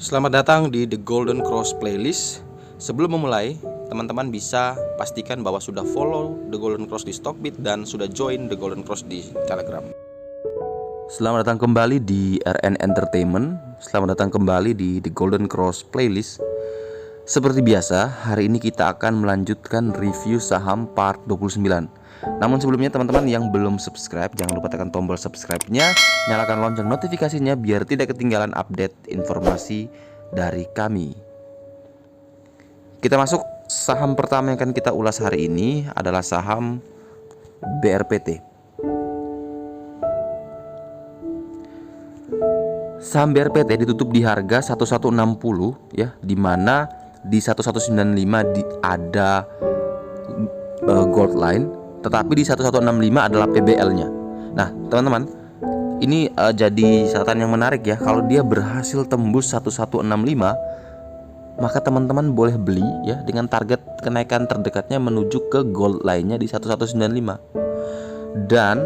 Selamat datang di The Golden Cross Playlist. Sebelum memulai, teman-teman bisa pastikan bahwa sudah follow The Golden Cross di Stockbit dan sudah join The Golden Cross di Telegram. Selamat datang kembali di RN Entertainment. Selamat datang kembali di The Golden Cross Playlist. Seperti biasa, hari ini kita akan melanjutkan review saham part 29. Namun sebelumnya teman-teman yang belum subscribe, jangan lupa tekan tombol subscribe-nya, nyalakan lonceng notifikasinya biar tidak ketinggalan update informasi dari kami. Kita masuk, saham pertama yang akan kita ulas hari ini adalah saham BRPT. Saham BRPT ditutup di harga 1160 ya, dimana di 1195 ada gold line, tetapi di 1165 adalah PBL-nya. Nah, teman-teman, ini jadi catatan yang menarik ya. Kalau dia berhasil tembus 1165, maka teman-teman boleh beli ya dengan target kenaikan terdekatnya menuju ke gold line-nya di 1195. Dan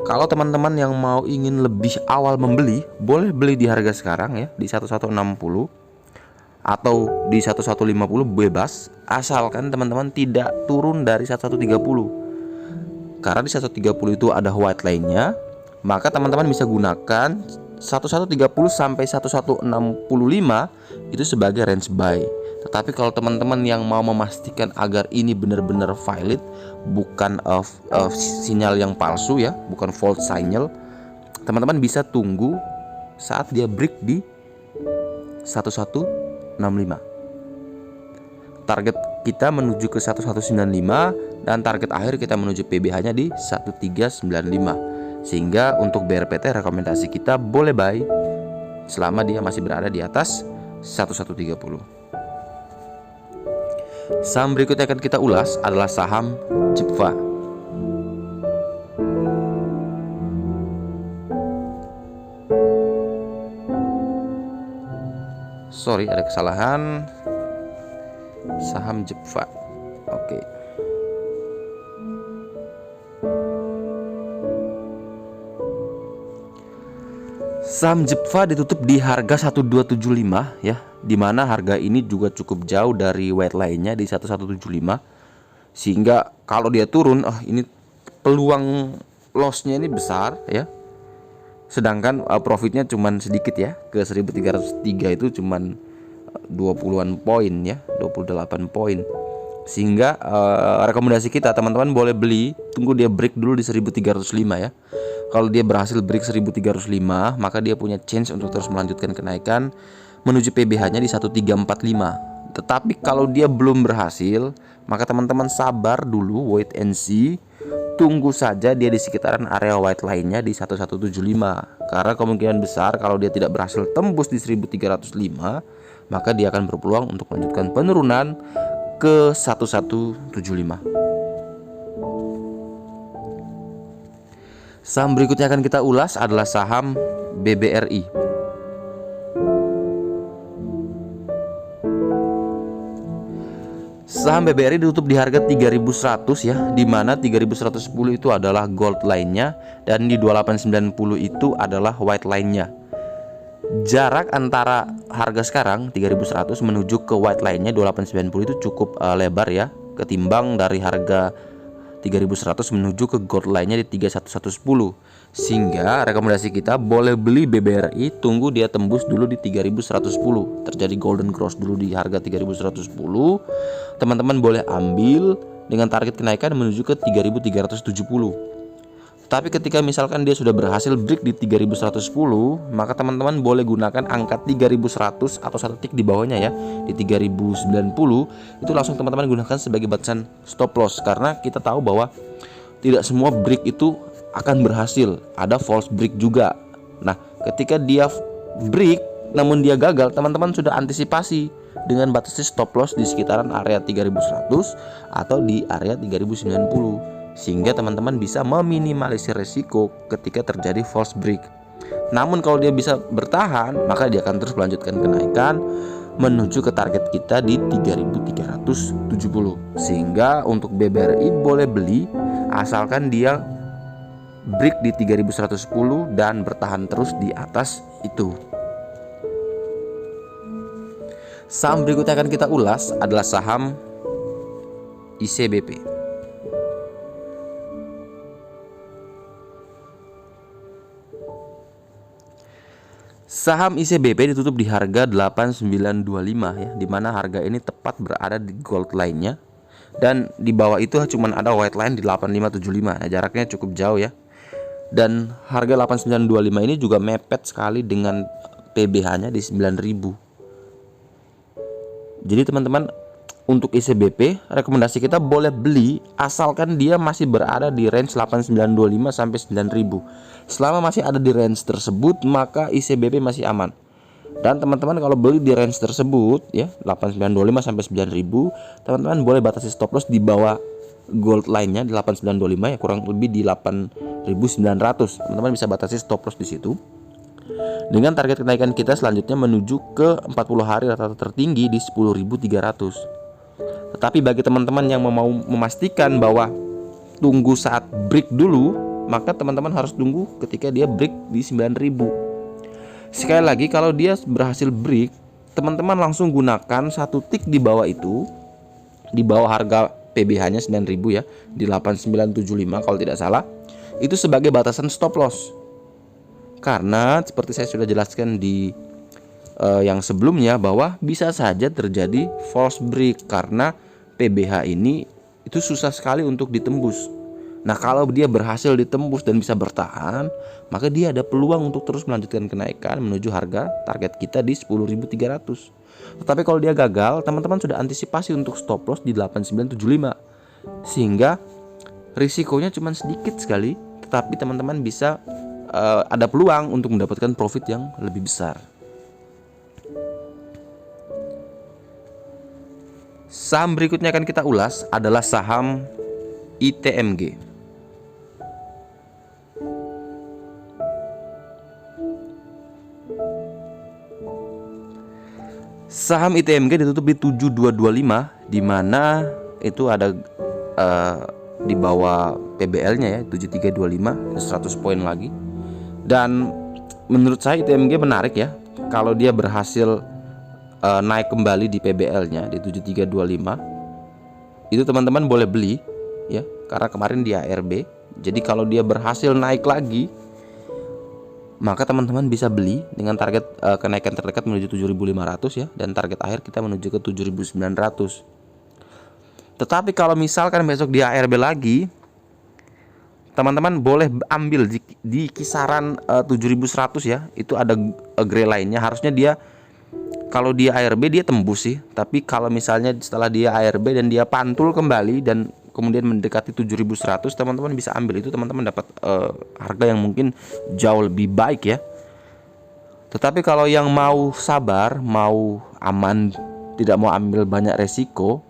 kalau teman-teman yang mau ingin lebih awal membeli, boleh beli di harga sekarang ya, di 1160 atau di 1150 bebas, asalkan teman-teman tidak turun dari 1130. Karena di 1130 itu ada white line-nya, maka teman-teman bisa gunakan 1130 sampai 1165 itu sebagai range buy. Tetapi kalau teman-teman yang mau memastikan agar ini benar-benar valid, bukan sinyal yang palsu ya, bukan false signal, teman-teman bisa tunggu saat dia break di 1165. Target kita menuju ke 1195 dan target akhir kita menuju PBH-nya di 1395. Sehingga untuk BRPT rekomendasi kita boleh buy selama dia masih berada di atas 1130. Saham berikutnya akan kita ulas adalah saham Jepfa. Sorry, ada kesalahan. Saham Jepfa. Oke. Saham Jepfa ditutup di harga 1275 ya, dimana harga ini juga cukup jauh dari white line-nya di 1175. Sehingga kalau dia turun, ini peluang loss-nya ini besar ya. Sedangkan profitnya cuman sedikit ya, ke 1303 itu cuman 20-an poin ya, 28 poin. Sehingga rekomendasi kita teman-teman boleh beli, tunggu dia break dulu di 1305 ya. Kalau dia berhasil break 1305, maka dia punya chance untuk terus melanjutkan kenaikan menuju PBH-nya di 1345. Tetapi kalau dia belum berhasil, maka teman-teman sabar dulu, wait and see. Tunggu saja dia di sekitaran area white line-nya di 1175. Karena kemungkinan besar kalau dia tidak berhasil tembus di 1305, maka dia akan berpeluang untuk melanjutkan penurunan ke 1175. Saham berikutnya akan kita ulas adalah saham BBRI. Saham BBRI ditutup di harga 3100 ya, dimana 3110 itu adalah gold line-nya dan di 2890 itu adalah white line-nya. Jarak antara harga sekarang 3100 menuju ke white line-nya 2890 itu cukup lebar ya, ketimbang dari harga 3100 menuju ke gold line-nya di 31110. Sehingga rekomendasi kita boleh beli BBRI, tunggu dia tembus dulu di 3110, terjadi golden cross dulu di harga 3110. Teman-teman boleh ambil dengan target kenaikan menuju ke 3370. Tapi ketika misalkan dia sudah berhasil break di 3110, maka teman-teman boleh gunakan angka 3100 atau satu tick di bawahnya ya, di 3090. Itu langsung teman-teman gunakan sebagai batasan stop loss, karena kita tahu bahwa tidak semua break itu akan berhasil, ada false break juga. Nah, ketika dia break namun dia gagal, teman-teman sudah antisipasi dengan batas stop loss di sekitaran area 3100 atau di area 3090. Sehingga teman-teman bisa meminimalisir resiko ketika terjadi false break. Namun kalau dia bisa bertahan, maka dia akan terus melanjutkan kenaikan menuju ke target kita di 3370. Sehingga untuk BBRI boleh beli asalkan dia break di 3110 dan bertahan terus di atas itu. Saham berikutnya akan kita ulas adalah saham ICBP. Saham ICBP ditutup di harga 8925 ya, dimana harga ini tepat berada di gold line-nya, dan di bawah itu cuma ada white line di 8575. Nah, jaraknya cukup jauh ya. Dan harga 8925 ini juga mepet sekali dengan PBH-nya di 9000. Jadi teman-teman, untuk ICBP rekomendasi kita boleh beli asalkan dia masih berada di range 8925 sampai 9000. Selama masih ada di range tersebut, maka ICBP masih aman. Dan teman-teman kalau beli di range tersebut ya, 8925 sampai 9000, teman-teman boleh batasi stop loss di bawah gold line-nya di 8925 ya, kurang lebih di 8900. Teman-teman bisa batasi stop loss di situ. Dengan target kenaikan kita selanjutnya menuju ke 40 hari rata-rata tertinggi di 10.300. Tetapi bagi teman-teman yang mau memastikan bahwa tunggu saat break dulu, maka teman-teman harus tunggu ketika dia break di 9.000. Sekali lagi, kalau dia berhasil break, teman-teman langsung gunakan satu tick di bawah itu, di bawah harga PBH-nya 9.000 ya, di 8975 kalau tidak salah, itu sebagai batasan stop loss. Karena seperti saya sudah jelaskan di yang sebelumnya, bahwa bisa saja terjadi false break karena PBH ini itu susah sekali untuk ditembus. Nah, kalau dia berhasil ditembus dan bisa bertahan, maka dia ada peluang untuk terus melanjutkan kenaikan menuju harga target kita di 10.300. Tetapi kalau dia gagal, teman-teman sudah antisipasi untuk stop loss di 8975, sehingga risikonya cuma sedikit sekali, tetapi teman-teman bisa ada peluang untuk mendapatkan profit yang lebih besar. Saham berikutnya akan kita ulas adalah saham ITMG. Saham ITMG ditutup di 7225, di mana itu ada di bawah PBL-nya ya, 7325, 100 poin lagi. Dan menurut saya ITMG menarik ya, kalau dia berhasil naik kembali di PBL-nya di 7325, itu teman-teman boleh beli ya, karena kemarin di ARB. Jadi kalau dia berhasil naik lagi, maka teman-teman bisa beli dengan target kenaikan terdekat menuju 7.500 ya, dan target akhir kita menuju ke 7.900. Tetapi kalau misalkan besok di ARB lagi, teman-teman boleh ambil di kisaran 7.100 ya. Itu ada gray line-nya. Harusnya dia, kalau dia ARB dia tembus sih, tapi kalau misalnya setelah dia ARB dan dia pantul kembali dan kemudian mendekati 7.100, teman-teman bisa ambil. Itu teman-teman dapat harga yang mungkin jauh lebih baik ya. Tetapi kalau yang mau sabar, mau aman, tidak mau ambil banyak resiko,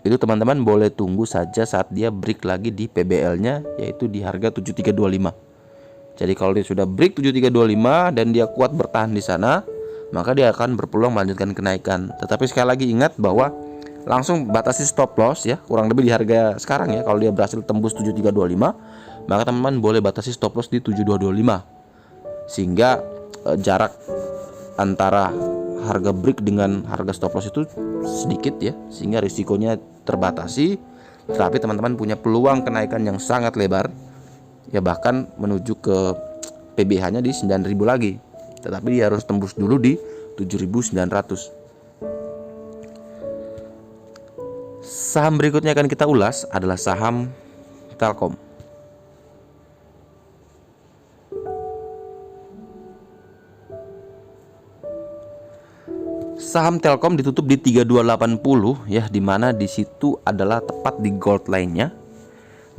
itu teman-teman boleh tunggu saja saat dia break lagi di PBL-nya, yaitu di harga 7325. Jadi kalau dia sudah break 7325 dan dia kuat bertahan di sana, maka dia akan berpeluang melanjutkan kenaikan. Tetapi sekali lagi ingat bahwa langsung batasi stop loss ya, kurang lebih di harga sekarang ya. Kalau dia berhasil tembus 7325, maka teman-teman boleh batasi stop loss di 7225, sehingga jarak antara harga break dengan harga stop loss itu sedikit ya, sehingga risikonya terbatasi. Tetapi teman-teman punya peluang kenaikan yang sangat lebar ya, bahkan menuju ke PBH-nya di 9.000 lagi. Tetapi dia harus tembus dulu di 7.900. Saham berikutnya akan kita ulas adalah saham Telkom. Saham Telkom ditutup di 3280 ya, dimana di situ adalah tepat di gold line-nya,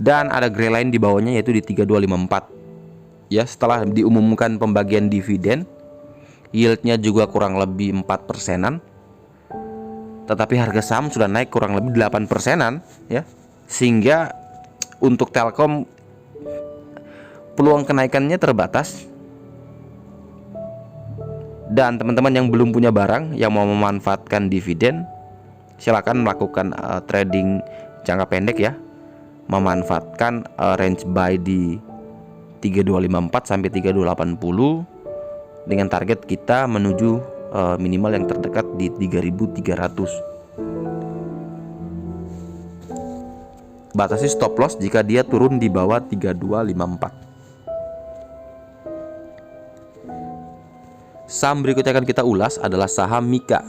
dan ada gray line di bawahnya yaitu di 3254 ya. Setelah diumumkan pembagian dividen, yieldnya juga kurang lebih 4%-an, tetapi harga saham sudah naik kurang lebih 8%-an ya, sehingga untuk Telkom peluang kenaikannya terbatas. Dan teman-teman yang belum punya barang, yang mau memanfaatkan dividen, silakan melakukan trading jangka pendek ya, memanfaatkan range buy di 3254 sampai 3280 dengan target kita menuju minimal yang terdekat di 3.300. Batasi stop loss jika dia turun di bawah 3254. Saham berikutnya akan kita ulas adalah saham Mika.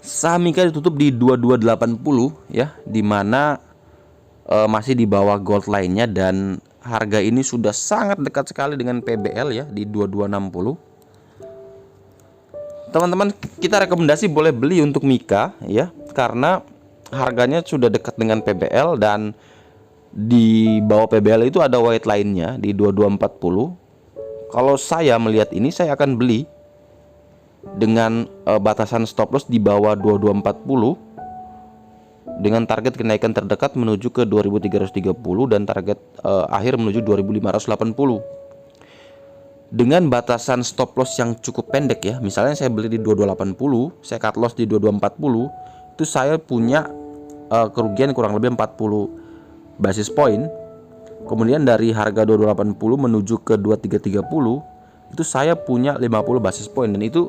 Saham Mika ditutup di 2280 ya, dimana masih di bawah gold lainnya, dan harga ini sudah sangat dekat sekali dengan PBL ya di 2260. Teman-teman, kita rekomendasi boleh beli untuk Mika ya, karena harganya sudah dekat dengan PBL, dan di bawah PBL itu ada white line-nya di 2240. Kalau saya melihat ini, saya akan beli dengan batasan stop loss di bawah 2240 dengan target kenaikan terdekat menuju ke 2330 dan target akhir menuju 2580. Dengan batasan stop loss yang cukup pendek ya, misalnya saya beli di 2280, saya cut loss di 2240, itu saya punya kerugian kurang lebih 40 basis point. Kemudian dari harga 2280 menuju ke 2330, itu saya punya 50 basis point, dan itu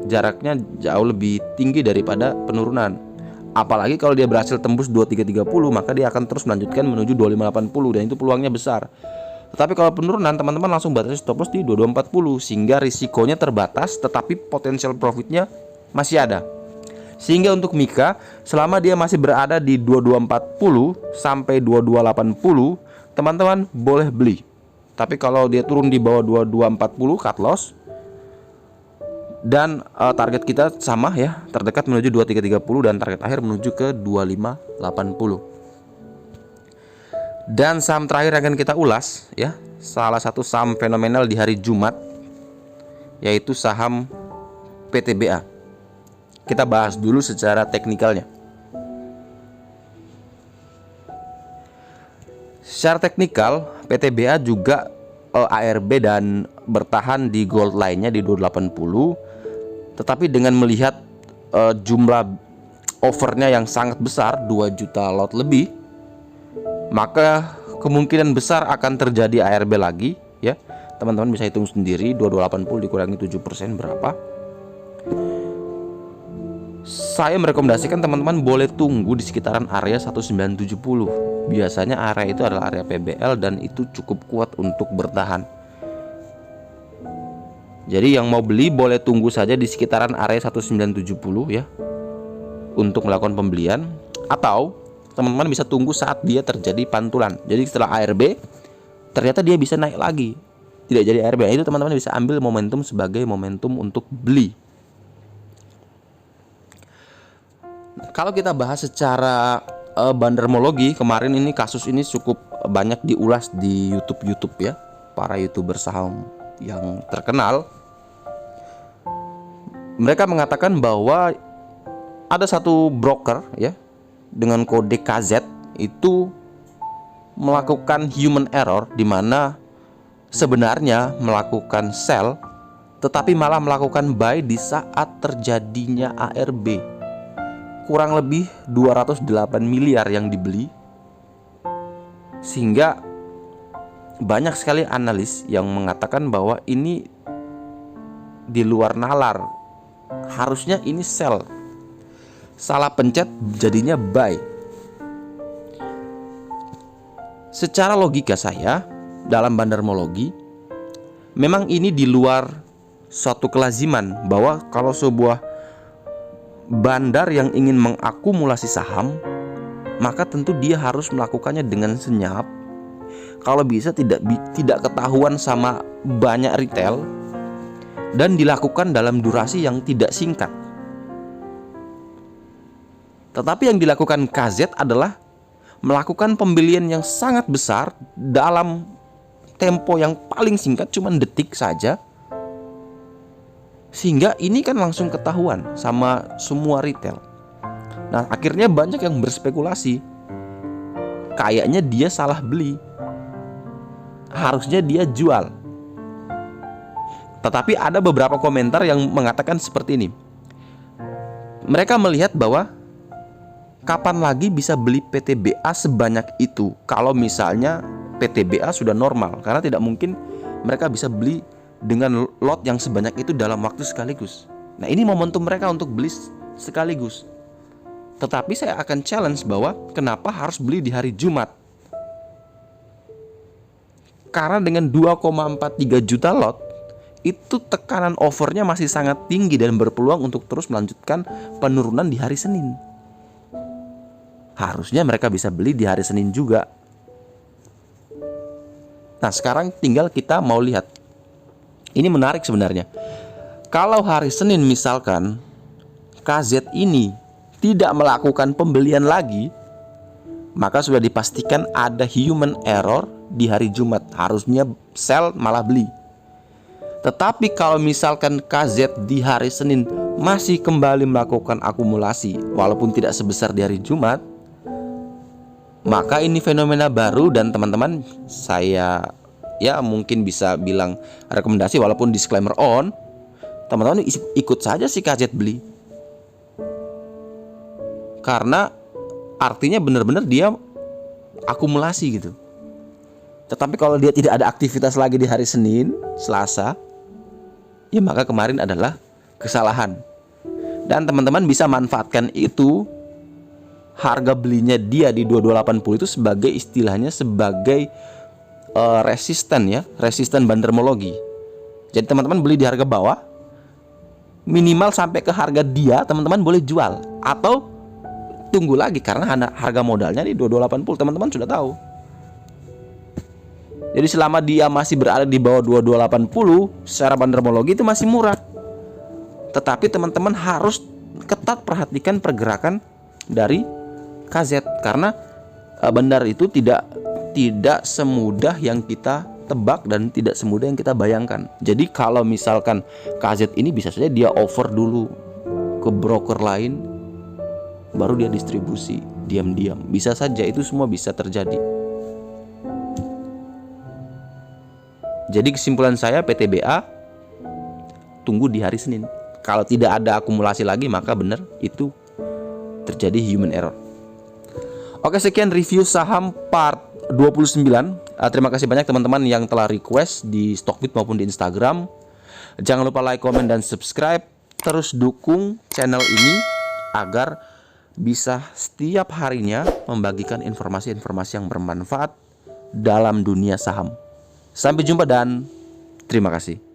jaraknya jauh lebih tinggi daripada penurunan. Apalagi kalau dia berhasil tembus 2330, maka dia akan terus melanjutkan menuju 2580, dan itu peluangnya besar. Tetapi kalau penurunan, teman-teman langsung batasi stop loss di 2240, sehingga risikonya terbatas tetapi potensial profitnya masih ada. Sehingga untuk Mika, selama dia masih berada di 2240 sampai 2280, teman-teman boleh beli. Tapi kalau dia turun di bawah 2240, cut loss. Dan target kita sama ya, terdekat menuju 2330 dan target akhir menuju ke 2580. Dan saham terakhir yang akan kita ulas ya, salah satu saham fenomenal di hari Jumat, yaitu saham PTBA. Kita bahas dulu secara teknikalnya. Secara teknikal, PTBA juga ARB dan bertahan di gold line-nya di 280. Tetapi dengan melihat jumlah overnya yang sangat besar, 2 juta lot lebih, maka kemungkinan besar akan terjadi ARB lagi ya. Teman-teman bisa hitung sendiri, 2280 dikurangi 7% berapa. Saya merekomendasikan teman-teman boleh tunggu di sekitaran area 1970. Biasanya area itu adalah area PBL dan itu cukup kuat untuk bertahan. Jadi yang mau beli boleh tunggu saja di sekitaran area 1970 ya, untuk melakukan pembelian. Atau teman-teman bisa tunggu saat dia terjadi pantulan. Jadi setelah ARB ternyata dia bisa naik lagi, tidak jadi ARB, itu teman-teman bisa ambil momentum sebagai momentum untuk beli. Kalau kita bahas secara bandermologi, kemarin ini kasus ini cukup banyak diulas di YouTube ya, para YouTuber saham yang terkenal. Mereka mengatakan bahwa ada satu broker ya dengan kode KZ itu melakukan human error, di mana sebenarnya melakukan sell tetapi malah melakukan buy di saat terjadinya ARB. Kurang lebih 208 miliar yang dibeli, sehingga banyak sekali analis yang mengatakan bahwa ini di luar nalar, harusnya ini sell. Salah pencet jadinya buy. Secara logika saya dalam bandermologi, memang ini di luar suatu kelaziman bahwa kalau sebuah bandar yang ingin mengakumulasi saham, maka tentu dia harus melakukannya dengan senyap. Kalau bisa tidak ketahuan sama banyak retail, dan dilakukan dalam durasi yang tidak singkat. Tetapi yang dilakukan KZ adalah melakukan pembelian yang sangat besar dalam tempo yang paling singkat, cuman detik saja, sehingga ini kan langsung ketahuan sama semua retail. Nah, akhirnya banyak yang berspekulasi, kayaknya dia salah beli, harusnya dia jual. Tetapi ada beberapa komentar yang mengatakan seperti ini. Mereka melihat bahwa kapan lagi bisa beli PTBA sebanyak itu kalau misalnya PTBA sudah normal? Karena tidak mungkin mereka bisa beli dengan lot yang sebanyak itu dalam waktu sekaligus. Nah, ini momentum mereka untuk beli sekaligus. Tetapi saya akan challenge bahwa kenapa harus beli di hari Jumat? Karena dengan 2,43 juta lot, itu tekanan overnya masih sangat tinggi dan berpeluang untuk terus melanjutkan penurunan di hari Senin. Harusnya mereka bisa beli di hari Senin juga. Nah, sekarang tinggal kita mau lihat. Ini menarik sebenarnya. Kalau hari Senin misalkan KZ ini tidak melakukan pembelian lagi, maka sudah dipastikan ada human error di hari Jumat. Harusnya sell malah beli. Tetapi kalau misalkan KZ di hari Senin masih kembali melakukan akumulasi walaupun tidak sebesar di hari Jumat, maka ini fenomena baru dan teman-teman, saya ya mungkin bisa bilang rekomendasi walaupun disclaimer on, teman-teman ikut saja si KZ beli. Karena artinya benar-benar dia akumulasi gitu. Tetapi kalau dia tidak ada aktivitas lagi di hari Senin, Selasa, ya maka kemarin adalah kesalahan. Dan teman-teman bisa manfaatkan itu, harga belinya dia di 2280 itu sebagai istilahnya sebagai resisten ya, resisten bandermologi. Jadi teman-teman beli di harga bawah, minimal sampai ke harga dia teman-teman boleh jual, atau tunggu lagi karena harga modalnya di 2280 teman-teman sudah tahu. Jadi selama dia masih berada di bawah 2280 secara bandermologi itu masih murah. Tetapi teman-teman harus ketat perhatikan pergerakan dari KZ, karena bandar itu tidak semudah yang kita tebak dan tidak semudah yang kita bayangkan. Jadi kalau misalkan KZ ini bisa saja dia over dulu ke broker lain, baru dia distribusi diam-diam. Bisa saja, itu semua bisa terjadi. Jadi kesimpulan saya, PTBA tunggu di hari Senin. Kalau tidak ada akumulasi lagi, maka benar itu terjadi human error. Oke, sekian review saham part 29. Terima kasih banyak teman-teman yang telah request di Stockbit maupun di Instagram. Jangan lupa like, comment, dan subscribe. Terus dukung channel ini agar bisa setiap harinya membagikan informasi-informasi yang bermanfaat dalam dunia saham. Sampai jumpa dan terima kasih.